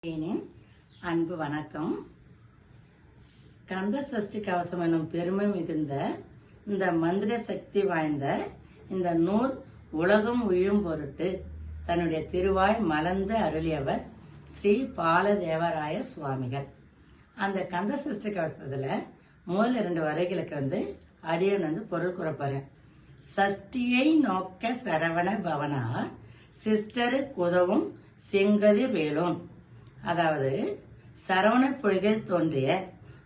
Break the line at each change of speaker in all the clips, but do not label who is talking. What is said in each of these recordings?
அன்பு வணக்கம். கந்த சஷ்டி கவசம் எனும் பெருமை மிகுந்த இந்த மந்திர சக்தி வாய்ந்த இந்த நூல் உலகம் உயும் பொருட்டு தன்னுடைய திருவாய் மலர்ந்து அருளியவர் ஸ்ரீ பாலதேவராய சுவாமிகள். அந்த கந்த சஷ்டி கவசத்துல முதல் 2 வரைகளுக்கு அடியன் பொருள் கூறப்போறேன். சஷ்டியை நோக்க சரவண பவனார் சிஸ்டரு குதவும் செங்கதிர் வேலோன். அதாவது சரவண பொய்கள் தோன்றிய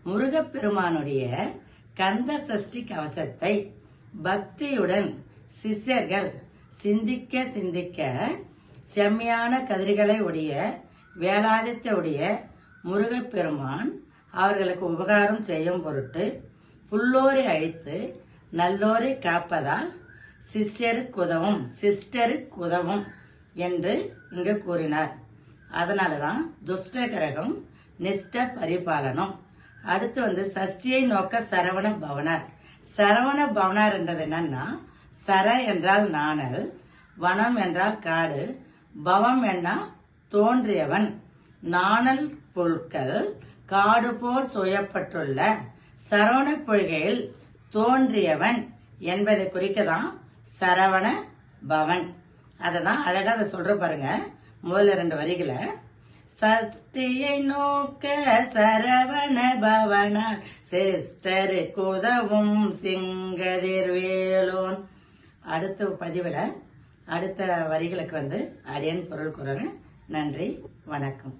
முருகப்பெருமானுடைய கந்த சஷ்டி கவசத்தை பக்தியுடன் சிஷ்யர்கள் சிந்திக்க சிந்திக்க செம்மையான கதிர்களை உடைய வேலாதித்த உடைய முருகப்பெருமான் அவர்களுக்கு உபகாரம் செய்யும் பொருட்டு புல்லோரை அழித்து நல்லோரை காப்பதால் சிஸ்டருக்கு உதவும் என்று இங்கு கூறினார். அதனாலதான் துஷ்ட கிரகம் நிஷ்ட பரிபாலனம். அடுத்து சஷ்டியை நோக்க சரவண பவனார். சரவண பவனார் என்றது என்னன்னா, சர என்றால் நாணல், வனம் என்றால் காடு, பவம் என்ன தோன்றியவன். நாணல் பொருட்கள் காடு போல் சுயப்பட்டுள்ள சரவண பொய்கையில் தோன்றியவன் என்பதை குறிக்கதான் சரவண பவன். அததான் அழகா அதை சொல்ற பாருங்க. முதல்ல 2 வரிகளை சஷ்டியை நோக்க சரவண பவனார் சிஸ்டரு குதவும் சிங்கதிர் வேலோன். அடுத்த பதிவுல அடுத்த வரிகளுக்கு அடியன் பொருள் கூறுறேன். நன்றி, வணக்கம்.